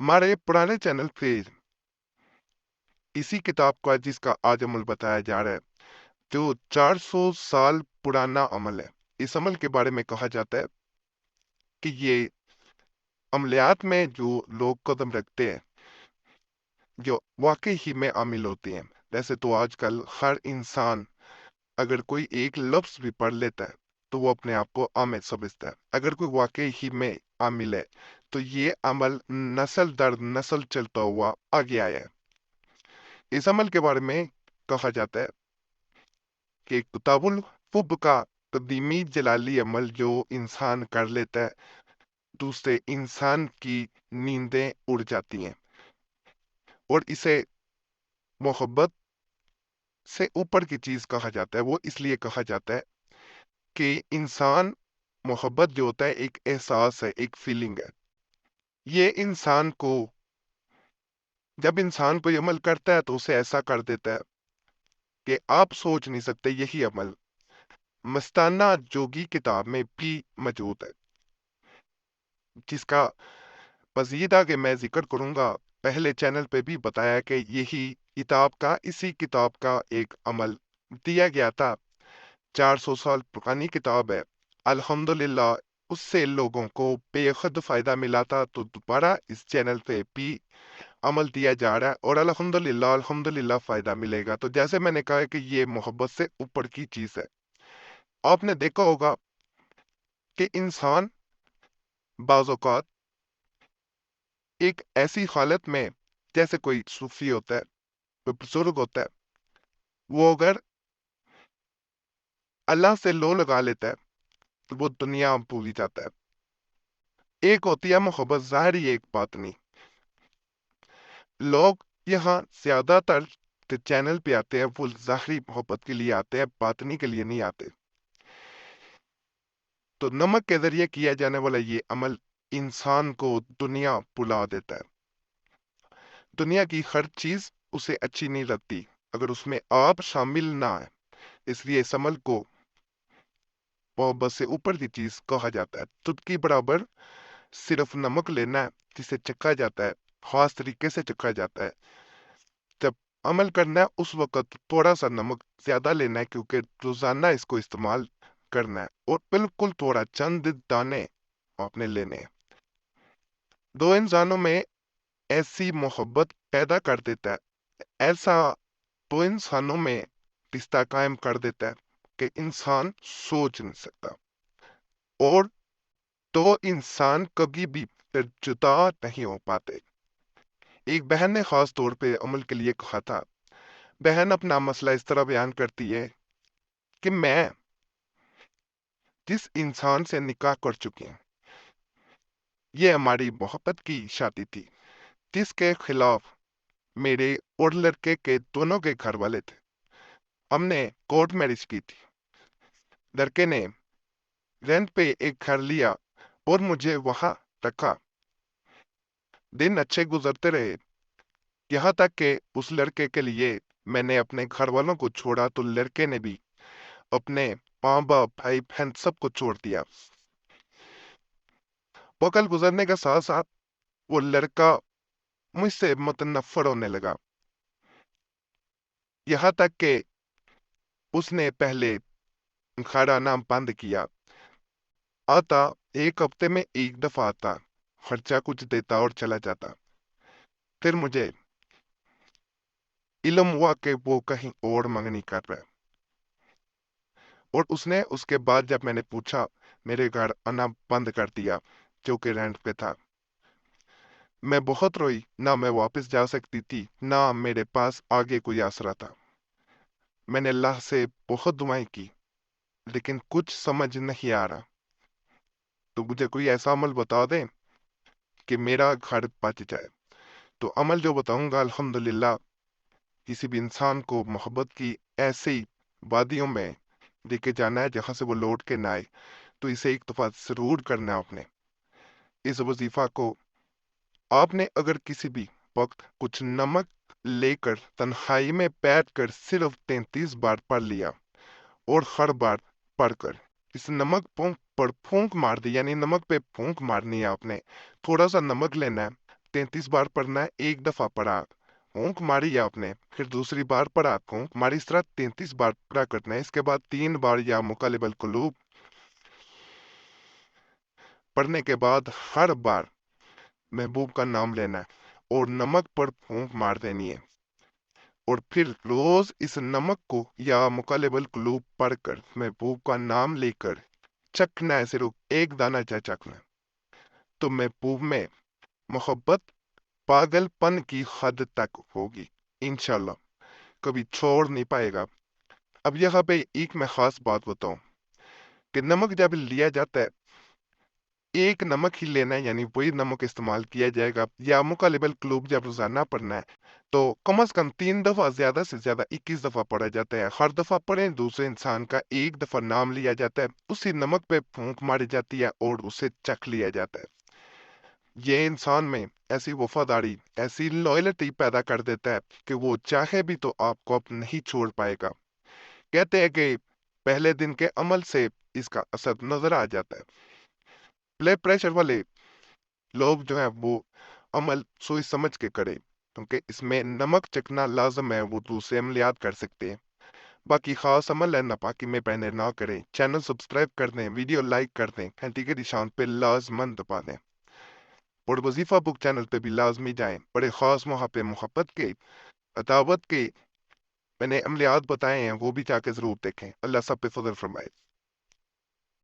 हमारे पुराने चैनल पे इसी किताब का जिसका आज अमल बताया जा रहा है, जो 400 साल पुराना अमल है। इस अमल के बारे में कहा जाता है कि ये अमलियात में जो लोग कदम रखते हैं, जो वाकई ही में आमिल होते हैं। वैसे तो आजकल हर इंसान अगर कोई एक लफ्ज भी पढ़ लेता है तो वो अपने आप को आमिल समझता है। अगर कोई वाकई ही में आमिल है तो ये अमल नस्ल दर नस्ल चलता हुआ आगे आया है। इस अमल के बारे में कहा जाता है कि किताबुल हुब का कदीमी जलाली अमल जो इंसान कर लेता है, दूसरे इंसान की नींदें उड़ जाती हैं। और इसे मोहब्बत से ऊपर की चीज कहा जाता है। वो इसलिए कहा जाता है कि इंसान मोहब्बत जो होता है एक एहसास है, एक फीलिंग है। ये इंसान को, जब इंसान कोई अमल करता है तो उसे ऐसा कर देता है कि आप सोच नहीं सकते। यही अमल मस्ताना जोगी किताब में भी मौजूद है, जिसका मजीद आगे मैं जिक्र करूंगा। पहले चैनल पे भी बताया कि यही किताब का, इसी किताब का एक अमल दिया गया था। 400 साल पुरानी किताब है। अल्हम्दुलिल्लाह उससे लोगों को बेहद फायदा मिला था, तो दोबारा इस चैनल पे भी अमल दिया जा रहा है और अल्हम्दुलिल्लाह अल्हम्दुलिल्लाह फायदा मिलेगा। तो जैसे मैंने कहा है कि ये मोहब्बत से ऊपर की चीज है। आपने देखा होगा कि इंसान बाज़ औक़ात एक ऐसी हालत में, जैसे कोई सूफी होता है, कोई बुजुर्ग होता है, वो अगर अल्लाह से लो लगा लेता है तो वो दुनिया भूल ही जाता है। एक होती है मोहब्बत ज़ाहिरी, एक बात नहीं। लोग यहाँ ज्यादातर जो चैनल पे आते हैं वो ज़ाहिरी मोहब्बत के लिए आते हैं, बातनी के लिए नहीं आते। तो नमक के जरिए किया जाने वाला ये अमल इंसान को दुनिया भुला देता है। दुनिया की हर चीज उसे अच्छी नहीं लगती अगर उसमें आप शामिल ना है। इसलिए इस अमल को मोहब्बत से ऊपर की चीज कहा जाता है। चुटकी बराबर सिर्फ नमक लेना है, जिसे चखा जाता है, खास तरीके से चखा जाता है। जब अमल करना है उस वक्त थोड़ा सा नमक ज्यादा लेना है, क्योंकि रोजाना इसको इस्तेमाल करना है। और बिल्कुल थोड़ा चंद दाने आपने लेने हैं। दो इंसानों में ऐसी मोहब्बत पैदा कर देता है, ऐसा दो इंसानों में रिश्ता कायम कर देता है कि इंसान सोच नहीं सकता। और दो इंसान कभी भी फिर जुदा नहीं हो पाते। एक बहन ने खास तौर पे अमल के लिए कहा था। बहन अपना मसला इस तरह बयान करती है कि मैं जिस इंसान से निकाह कर चुकी हूँ, ये हमारी मोहब्बत की शादी थी, जिसके खिलाफ मेरे और लड़के के दोनों के घर वाले थे। हमने कोर्ट मैरिज की थी। लड़के ने रेंट पे एक घर लिया और मुझे वहां रखा। दिन अच्छे गुजरते रहे, यहाँ तक कि उस लड़के के लिए मैंने अपने घर वालों को छोड़ा तो लड़के ने भी अपने माँ बाप भाई बहन सबको छोड़ दिया। वक्त गुजरने के साथ साथ वो लड़का मुझसे मुतनफर होने लगा। यहाँ तक कि उसने पहले घर आना बंद किया। आता एक हफ्ते में एक दफा आता, खर्चा कुछ देता और चला जाता। फिर मुझे इल्म हुआ कि वो कहीं और मंगनी कर रहा है। और उसने उसके बाद जब मैंने पूछा, मेरे घर आना बंद कर दिया, जो कि रेंट पे था। मैं बहुत रोई, ना मैं वापस जा सकती थी ना मेरे पास आगे कोई आसरा था। मैंने अल्लाह से बहुत दुआएं की, लेकिन कुछ समझ नहीं आ रहा। तो मुझे कोई ऐसा अमल बता दे कि मेरा घर बच जाए। तो अमल जो बताऊंगा, अल्हम्दुलिल्लाह किसी भी इंसान को मोहब्बत की ऐसी वादियों में लेके जाना है जहां से वो लौट के ना आए, तो इसे एक दफा जरूर करना है आपने। इस वजीफा को आपने अगर किसी भी वक्त कुछ नमक लेकर तन्हाई में बैठ कर सिर्फ 33 बार पढ़ लिया, और हर बार पढ़कर इस नमक पर फूंक मार दी, यानी नमक पे फूंक मारनी है आपने। थोड़ा सा नमक लेना है, 33 बार पढ़ना है। एक दफा पढ़ा, फूंक मारी आपने, फिर दूसरी बार पढ़ा, फूंक मारी, इस तरह 33 बार पूरा करना है। इसके बाद 3 बार या मुकालिबल कुलूब पढ़ने के बाद हर बार महबूब का नाम लेना है और नमक पर फूंक मार देनी है, और फिर रोज इस नमक को या मुकालिबल कुलूब पढ़कर महबूब का नाम लेकर चखना है, सिर्फ एक दाना चाहे चखना। तो महबूब में मोहब्बत पागलपन की हद तक होगी इंशाल्लाह, कभी छोड़ नहीं पाएगा। अब यहाँ पे एक मैं खास बात बताऊं कि नमक जब लिया जाता है, एक नमक ही लेना है, यानी वही नमक इस्तेमाल किया जाएगा। या मुकालिबल कुलूब जब रोजाना पढ़ना है तो कम से कम 3 दफा, ज्यादा से ज्यादा 21 दफा पढ़ा जाता है। हर दफा पढ़े दूसरे इंसान का एक दफा नाम लिया जाता है, उसी नमक पे फूंक मारी जाती है और उसे चख लिया जाता है। ये इंसान में ऐसी वफादारी, ऐसी लॉयल्टी पैदा कर देता है कि वो चाहे भी तो आपको अब नहीं छोड़ पाएगा। कहते हैं कि पहले दिन के अमल से इसका असर नजर आ जाता है। ब्लड प्रेशर वाले लोग जो है वो अमल सोच समझ के करें, क्योंकि इसमें नमक चखना लाजम है, वो दूसरे अमलियात कर सकते हैं। बाकी खास अमल है नापाकी में पहने ना करें। चैनल सब्सक्राइब कर दें, वीडियो लाइक कर दें, घंटी के निशान पे लाजमन दबा दें, और वजीफा बुक चैनल पे भी लाजमी जाएं। बड़े खास वहाँ पे मोहब्बत के, अदावत के मैंने अमलियात बताए हैं, वो भी जाके जरूर देखें। अल्लाह सब पे फजल फरमाए।